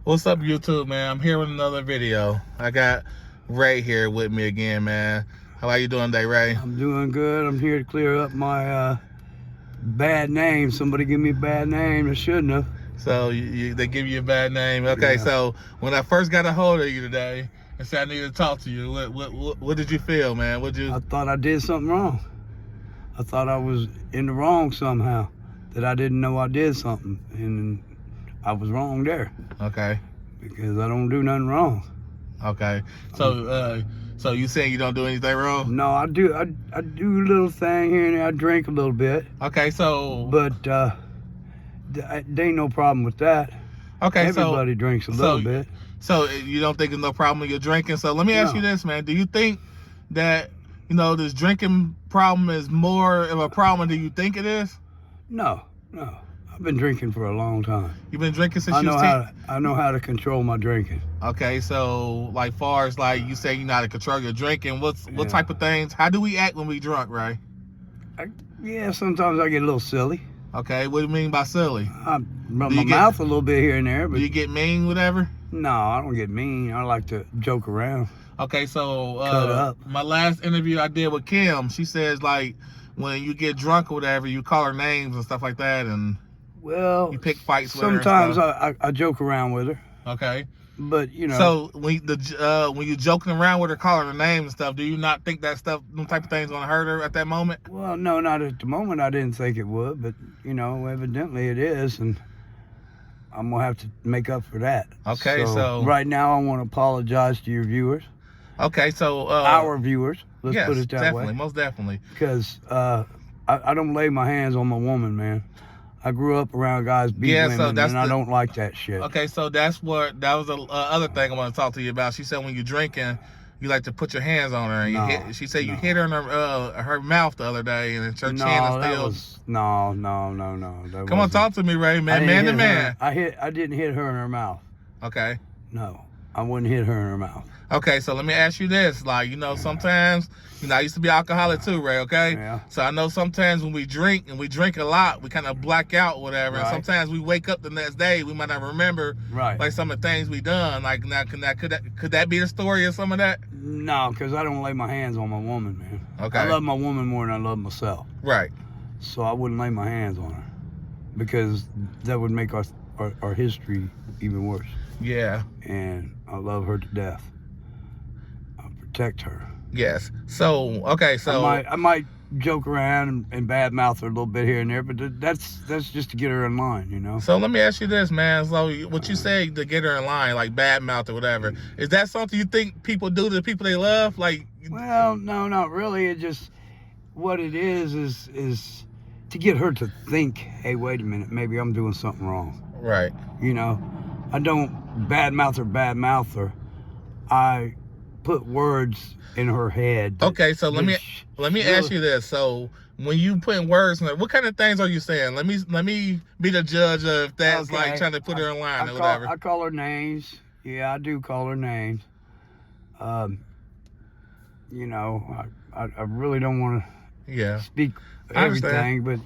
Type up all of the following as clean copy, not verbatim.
What's up, YouTube, man? I'm here with another video. I got Ray here with me again, man. How are you doing today, Ray? I'm doing good. I'm here to clear up my bad name. Somebody give me a bad name that shouldn't have. So they give you a bad name. Okay, Yeah. So when I first got a hold of you today and said I needed to talk to you, what did you feel, man? I thought I did something wrong. I thought I was in the wrong somehow. That I didn't know I did something, and I was wrong there. Okay. Because I don't do nothing wrong. Okay. So you saying you don't do anything wrong? No, I do. I do a little thing here and there. I drink a little bit. Okay, so. But there ain't no problem with that. Okay, everybody drinks a little bit. So you don't think there's no problem with your drinking? So let me ask you this, man. Do you think that this drinking problem is more of a problem than you think it is? No. I've been drinking for a long time. You've been drinking since you was 10? I know how to control my drinking. Okay, so like far as like you say you know how to control your drinking, what type of things? How do we act when we drunk, Ray? Yeah, sometimes I get a little silly. Okay, what do you mean by silly? I rub my mouth a little bit here and there. But do you get mean, whatever? No, I don't get mean. I like to joke around. Okay, so cut up. My last interview I did with Kim, she says like when you get drunk or whatever, you call her names and stuff like that, and you pick fights with her. Sometimes I joke around with her. Okay. But So when you joking around with her, calling her name and stuff, do you not think that stuff, them type of things, gonna hurt her at that moment? Well, no, not at the moment. I didn't think it would, but evidently it is, and I'm gonna have to make up for that. Okay, so right now I want to apologize to your viewers. Okay, so our viewers. Let's put it that definitely, way. most definitely. Because I don't lay my hands on my woman, man. I grew up around guys beating women, and I don't like that shit. Okay, so that was the other thing I want to talk to you about. She said when you're drinking, you like to put your hands on her. And she said you hit her in her mouth the other day, and her chin is still. No. Come on, talk to me, Ray, man. Man to man. I didn't hit her in her mouth. Okay. No, I wouldn't hit her in her mouth. Okay, so let me ask you this. Like, sometimes, I used to be alcoholic too, Ray, okay? Yeah. So I know sometimes when we drink, and we drink a lot, we kind of black out, whatever. Right. And sometimes we wake up the next day, we might not remember, like, some of the things we done. Like, now, could that be the story of some of that? No, because I don't lay my hands on my woman, man. Okay. I love my woman more than I love myself. Right. So I wouldn't lay my hands on her, because that would make our history even worse. Yeah. And I love her to death. I'll protect her. Yes. So, okay, so I might joke around and badmouth her a little bit here and there, but that's just to get her in line, So let me ask you this, man. So what you say to get her in line, like badmouth or whatever, is that something you think people do to the people they love? Like, well, no, not really. It just, what it is to get her to think, hey, wait a minute, maybe I'm doing something wrong. Right. I don't badmouth her. I put words in her head. Okay, so let me ask you this. So when you put words in her, what kind of things are you saying? Let me be the judge of if that's like trying to put her in line or whatever. I call her names. Yeah, I do call her names. I really don't want to speak everything, but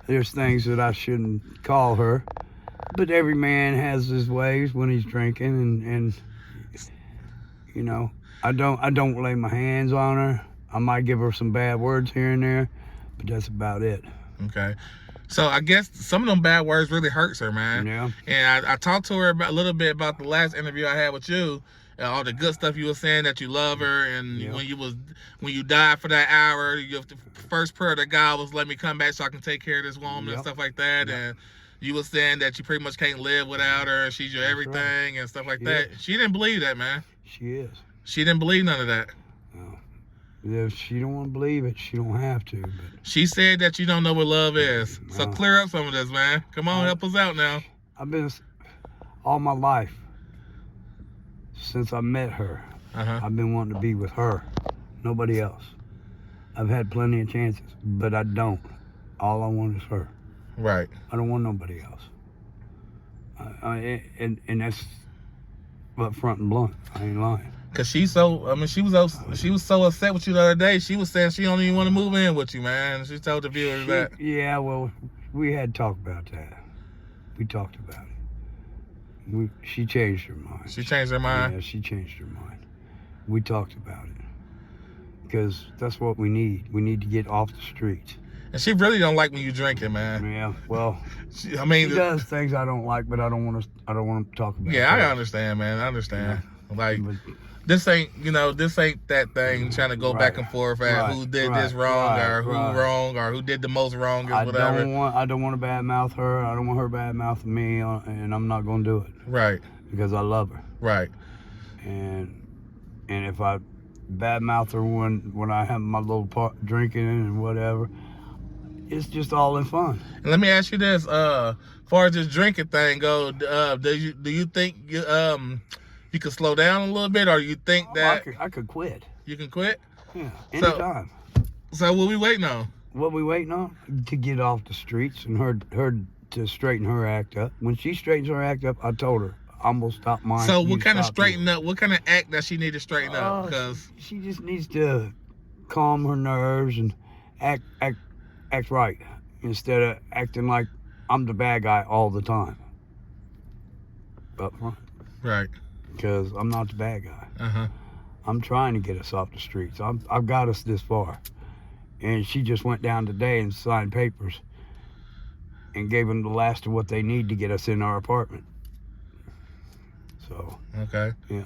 there's things that I shouldn't call her. But every man has his ways when he's drinking, and I don't lay my hands on her. I might give her some bad words here and there, but that's about it. Okay. So I guess some of them bad words really hurts her, man. Yeah. And I talked to her a little bit about the last interview I had with you. All the good stuff you were saying, that you love her, and when you died for that hour, the first prayer to God was, let me come back so I can take care of this woman and stuff like that. And you were saying that you pretty much can't live without her. She's your everything and stuff like that. She didn't believe that, man. She is. She didn't believe none of that. No. If she don't want to believe it, she don't have to. But she said that you don't know what love is. No. So clear up some of this, man. Come on, help us out now. I've been all my life, since I met her, I've been wanting to be with her, nobody else. I've had plenty of chances, but I don't. All I want is her. Right. I don't want nobody else. And that's upfront and blunt. I ain't lying. Cause she was so upset with you the other day. She was saying she don't even want to move in with you, man. She told the viewers that. Yeah, well, we had talked about that. We talked about it. She changed her mind. She changed her mind? Yeah, she changed her mind. We talked about it. Because that's what we need. We need to get off the streets. And she really don't like when you drinking, man. Yeah, well, she does things I don't like, but I don't want to talk about it. Yeah, I understand, man. I understand. Yeah. Like, this ain't that thing trying to go back and forth at who did this wrong or who wrong or who did the most wrong or whatever. I don't want to badmouth her. I don't want her badmouthing me, and I'm not going to do it. Right. Because I love her. Right. And if I badmouth her when I have my little part drinking and whatever, it's just all in fun. And let me ask you this: far as this drinking thing go, do you think you could slow down a little bit, or you think that I could quit? You can quit? Yeah, anytime. So what we waiting on? What we waiting on? To get off the streets and her to straighten her act up. When she straightens her act up, I told her I'm gonna stop mine. So what kind of straighten up? What kind of act does she need to straighten up? Because she just needs to calm her nerves and act right instead of acting like I'm the bad guy all the time. Up front. Right. Because I'm not the bad guy. Uh-huh. I'm trying to get us off the streets. I've got us this far. And she just went down today and signed papers and gave them the last of what they need to get us in our apartment. So. Okay. Yeah.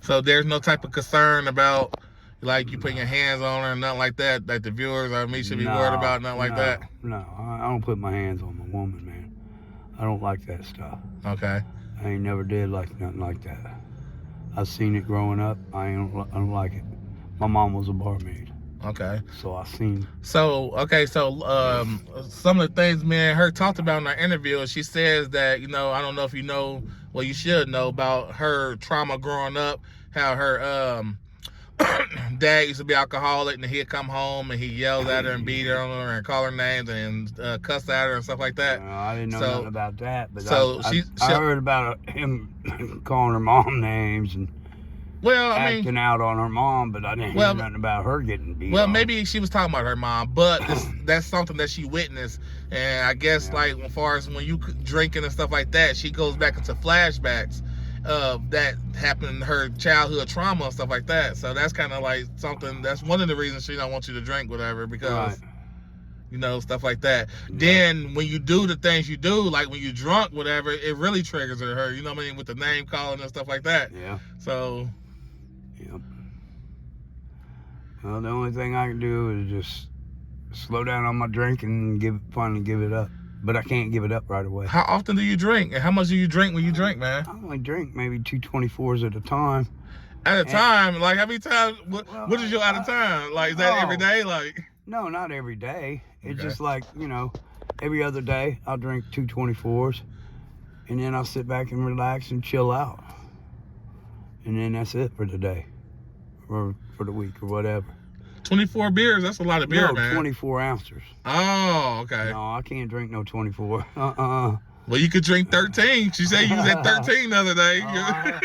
So there's no type of concern about, like, you putting your hands on her and nothing like that, like the viewers or me should be worried about, nothing like that? No, I don't put my hands on my woman, man. I don't like that stuff. Okay. I ain't never did like nothing like that. I seen it growing up. I don't like it. My mom was a barmaid. Okay. So I seen. So some of the things me and her talked about in our interview, she says that, I don't know if you know, well, you should know about her trauma growing up, how her dad used to be alcoholic, and he'd come home and he yelled at her and beat her on her and call her names and cuss at her and stuff like that. I didn't know nothing about that, but I heard about him calling her mom names and acting out on her mom, but I didn't hear nothing about her getting beat. Well, maybe she was talking about her mom, but that's something that she witnessed, and I guess like as far as when you drinking and stuff like that, she goes back into flashbacks of that happened in her childhood trauma and stuff like that. So that's kind of like something, that's one of the reasons she don't want you to drink, whatever, because stuff like that. Yeah. Then when you do the things you do, like when you drunk, whatever, it really triggers her, you know what I mean, with the name calling and stuff like that. Yeah. So. Yep. Well, the only thing I can do is just slow down on my drinking and finally give it up. But I can't give it up right away. How often do you drink? And how much do you drink when you drink, man? I only drink maybe 2 24s at a time. At a time? Like, how many times? What is your at a time? Like, is that every day? Like, no, not every day. It's just like, every other day I'll drink 2 24s. And then I'll sit back and relax and chill out. And then that's it for the day. Or for the week or whatever. 24 beers? That's a lot of beer, man. 24 ounces. Oh, okay. No, I can't drink no 24. Well, you could drink 13. She said you was at 13 the other day. Yeah,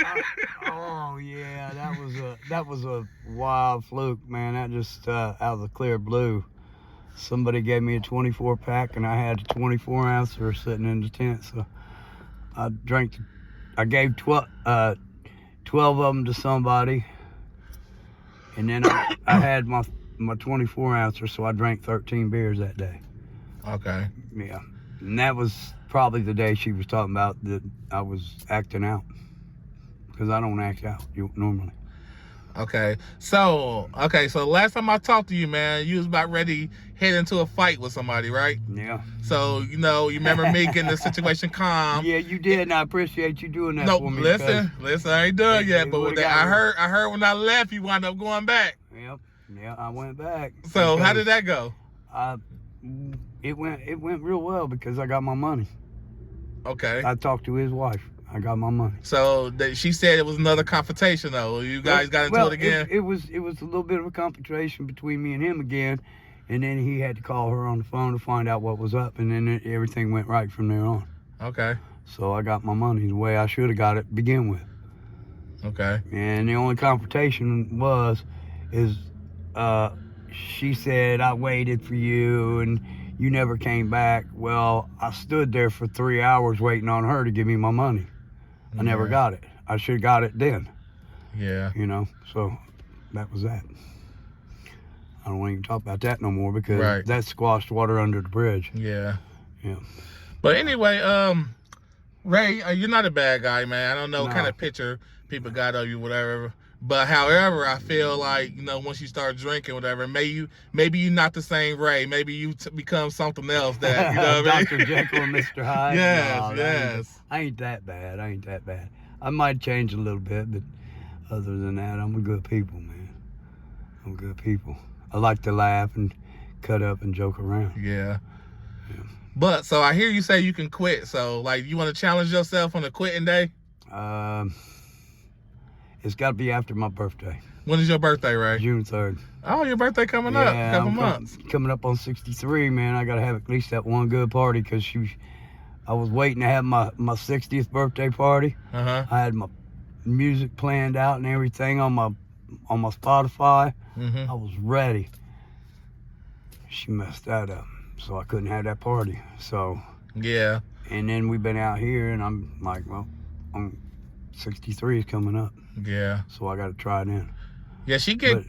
that was a wild fluke, man. That just out of the clear blue. Somebody gave me a 24 pack, and I had a 24 ouncer sitting in the tent. So I gave 12 of them to somebody. And then I had my 24 ouncer, so I drank 13 beers that day. Okay. Yeah. And that was probably the day she was talking about that I was acting out. Because I don't act out normally. Okay. So last time I talked to you, man, you was about ready to head into a fight with somebody, right? Yeah. So, you remember me getting the situation calm. Yeah, you did, and I appreciate you doing that for me. Listen, I ain't done yet, but I heard when I left, you wound up going back. Yep. Yeah, I went back. So how did that go? It went real well because I got my money. Okay. I talked to his wife. I got my money. So she said it was another confrontation, though. You guys got into it again? It was a little bit of a confrontation between me and him again, and then he had to call her on the phone to find out what was up, and then everything went right from there on. Okay. So I got my money the way I should have got it to begin with. Okay. And the only confrontation is she said, I waited for you, and you never came back. Well, I stood there for 3 hours waiting on her to give me my money. I never got it. I should have got it then. Yeah. You know, so that was that. I don't want to even talk about that no more because that squashed water under the bridge. Yeah. Yeah. But anyway, Ray, you're not a bad guy, man. I don't know what kind of picture people got of you, whatever. But however, I feel like, you know, once you start drinking, whatever, maybe you're not the same Ray. Maybe you become something else that, you know what I mean? Dr. Jekyll and Mr. Hyde. Yes, no, yes. I ain't that bad. I might change a little bit, but other than that, I'm a good people, man. I'm good people. I like to laugh and cut up and joke around. Yeah. But, so I hear you say you can quit. So, like, you want to challenge yourself on a quitting day? It's got to be after my birthday. When is your birthday, Ray? June 3rd. Oh, your birthday coming up. A couple months. Coming up on 63, man. I got to have at least that one good party because I was waiting to have my 60th birthday party. I had my music planned out and everything on my Spotify. I was ready. She messed that up, so I couldn't have that party. So yeah. And then we've been out here, and I'm like, well, 63 is coming up. Yeah. So I got to try it in. Yeah, she get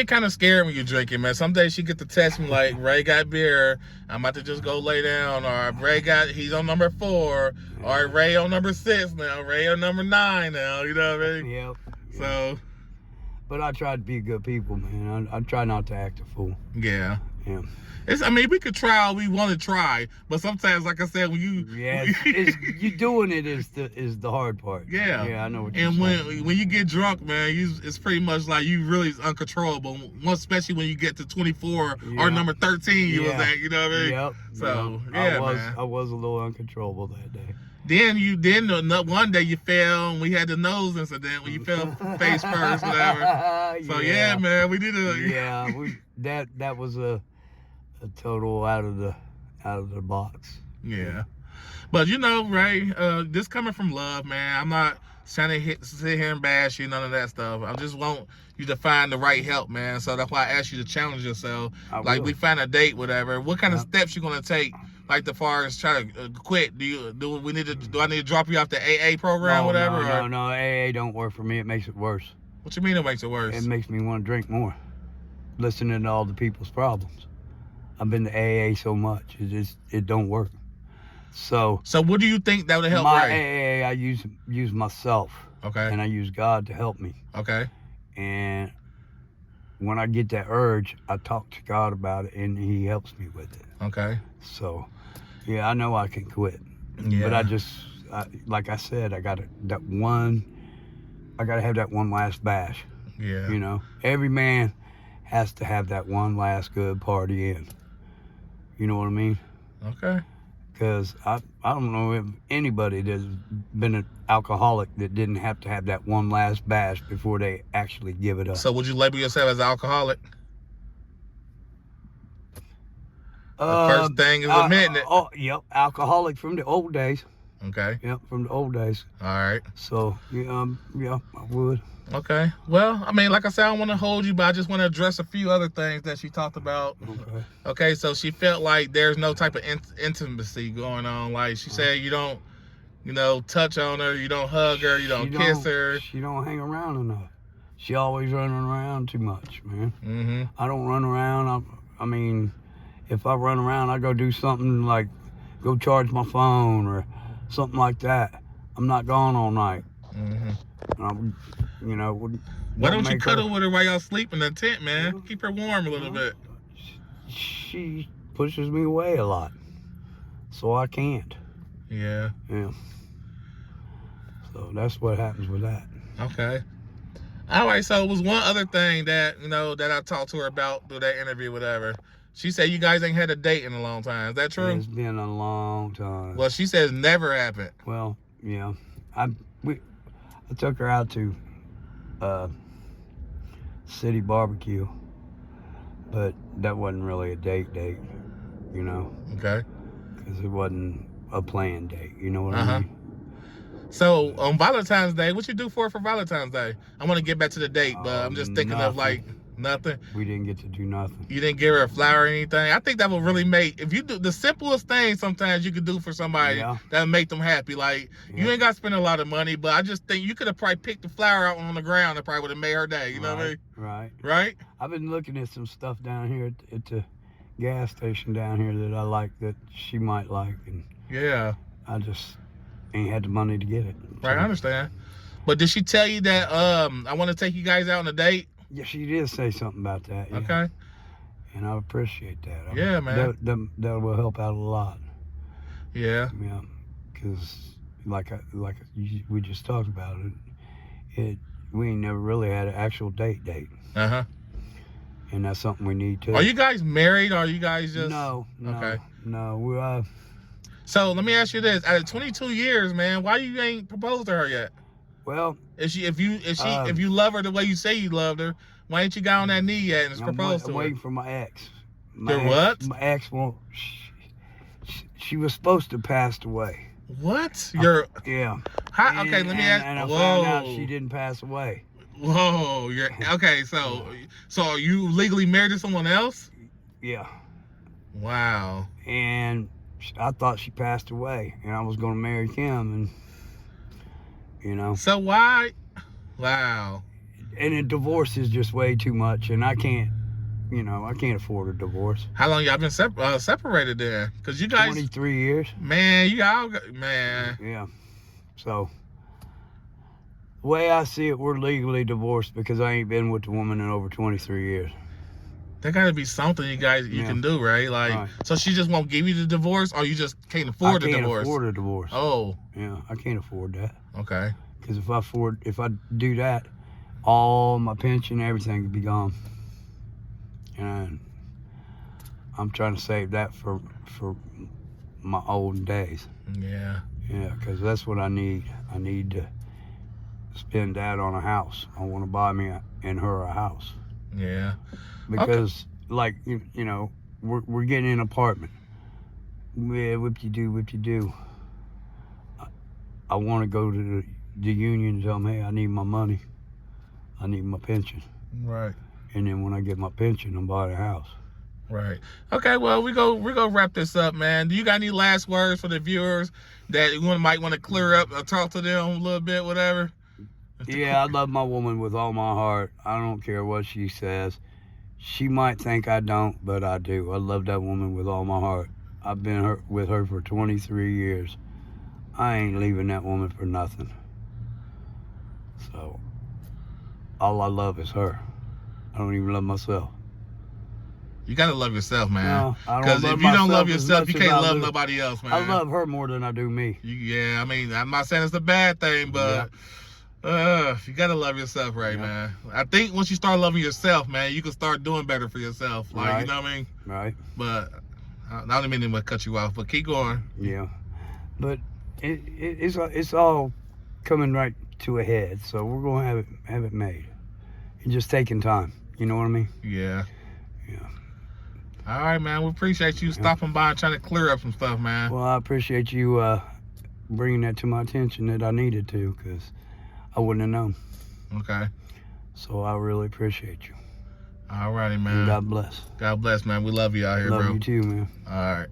kind of scared when you're drinking, man. Some days she get to text me like, Ray got beer, I'm about to just go lay down, or he's on number 4, or Ray on number 6 now, Ray on number 9 now, you know what I mean? Yep. So. But I try to be good people, man. I try not to act a fool. Yeah. Yeah. I mean, we could try all we want to try, but sometimes, like I said, when you you doing it is the hard part. Yeah. Yeah, I know what you're saying. And when you get drunk, man, it's pretty much like you really uncontrollable. Especially when you get to 24 or number 13, you was at. You know what I mean? Yep. So I was a little uncontrollable that day. Then one day you fell, and we had the nose incident when you fell face first, whatever. So yeah, man, we did that was a total out of the box. Yeah. But you know, Ray, this coming from love, man. I'm not trying to sit here and bash you, none of that stuff. I just want you to find the right help, man. So that's why I asked you to challenge yourself. Like we find a date, whatever. What kind of steps you gonna take? Like, as far as try to quit, do I need to drop you off the AA program, whatever? No, AA don't work for me. It makes it worse. What you mean it makes it worse? It makes me want to drink more, listening to all the people's problems. I've been to AA so much, it don't work. So what do you think that would help? My AA, I use myself. Okay. And I use God to help me. Okay. And when I get that urge, I talk to God about it, and He helps me with it. Okay. So, yeah, I know I can quit. Yeah. But like I said, I gotta have that one last bash. Yeah. You know, every man has to have that one last good party in. You know what I mean? Okay. Because I don't know if anybody that's been an alcoholic that didn't have to have that one last bash before they actually give it up. So would you label yourself as an alcoholic? The first thing is admitting it. Oh, yep, alcoholic from the old days. Okay. Yep, from the old days. All right. So, yeah, I would. Okay. Well, I mean, like I said, I don't want to hold you, but I just want to address a few other things that she talked about. Okay, so she felt like there's no type of intimacy going on. Like, she said you don't, touch on her, you don't hug her, you don't kiss her. She don't hang around enough. She always running around too much, man. Mm-hmm. I don't run around. I mean, if I run around, I go do something like go charge my phone or something like that. I'm not gone all night. Mm-hmm. Why don't you cuddle with her while y'all sleep in the tent, man? Keep her warm a little bit. She pushes me away a lot, so I can't. Yeah. Yeah. So that's what happens with that. Okay. All right, so it was one other thing that, that I talked to her about through that interview, whatever. She said you guys ain't had a date in a long time. Is that true? It's been a long time. Well, she says never happened. Well, yeah. I took her out to City Barbecue, but that wasn't really a date, Okay. Because it wasn't a planned date, you know what I mean? So, on Valentine's Day, what you do for Valentine's Day? I want to get back to the date, but I'm just thinking of like... Nothing. We didn't get to do nothing. You didn't give her a flower or anything. I think that would really make, if you do the simplest thing sometimes you could do for somebody that would make them happy. Like you ain't got to spend a lot of money, but I just think you could have probably picked the flower out on the ground and probably would have made her day. You know what I mean? Right. Right? I've been looking at some stuff down here at the gas station down here that I like that she might like, and I just ain't had the money to get it. Right, I understand. But did she tell you that I want to take you guys out on a date? Yeah, she did say something about that. Yeah. Okay. And I appreciate that. Yeah, man. That will help out a lot. Yeah. Yeah, because like we just talked about it, we ain't never really had an actual date. Uh-huh. And that's something we need to. Are you guys married, or are you guys just... No. Okay. No, we So let me ask you this: out of 22 years, man, why you ain't proposed to her yet? Well, if you love her the way you say you loved her, why ain't you got on that knee yet and proposed to her? I'm waiting for my ex. What? My ex won't. She was supposed to pass away. What? Yeah. How, okay, let me ask. And I found out she didn't pass away. Whoa, you're okay. So are you legally married to someone else? Yeah. Wow. And I thought she passed away, and I was gonna marry Kim, and So why? Wow. And a divorce is just way too much, and I can't afford a divorce. How long y'all been separated then? Because you guys 23 years. Man, man. Yeah. So the way I see it, we're legally divorced because I ain't been with the woman in over 23 years. There got to be something you can do, right? Like, so she just won't give you the divorce, or you just can't afford the divorce? I can't afford a divorce. Oh. Yeah, I can't afford that. Okay. Because if I do that, all my pension, everything could be gone. And I'm trying to save that for my old days. Yeah. Yeah, because that's what I need. I need to spend that on a house. I want to buy me and her a house. Yeah. Because like we're getting an apartment. Yeah, whip-de-doo. I want to go to the union and tell them, hey, I need my money. I need my pension. Right. And then when I get my pension, I'm buying a house. Right. Okay, well, we're gonna wrap this up, man. Do you got any last words for the viewers that you might want to clear up or talk to them a little bit, whatever? Yeah, I love my woman with all my heart. I don't care what she says. She might think I don't, but I do. I love that woman with all my heart. I've been with her for 23 years. I ain't leaving that woman for nothing. So, all I love is her. I don't even love myself. You gotta love yourself, man. No, I don't. Because if you don't love yourself, you can't love nobody else, man. I love her more than I do me. Yeah, I mean, I'm not saying it's a bad thing, but you gotta love yourself, right, man? I think once you start loving yourself, man, you can start doing better for yourself. Like, you know what I mean? Right. But I don't mean to cut you off, but keep going. Yeah, but it's all coming right to a head, so we're gonna have it made. It's just taking time. You know what I mean? Yeah. Yeah. All right, man. We appreciate you stopping by and trying to clear up some stuff, man. Well, I appreciate you bringing that to my attention that I needed to, because I wouldn't have known. Okay. So I really appreciate you. All righty, man. And God bless. God bless, man. We love you out here, bro. Love you too, man. All right.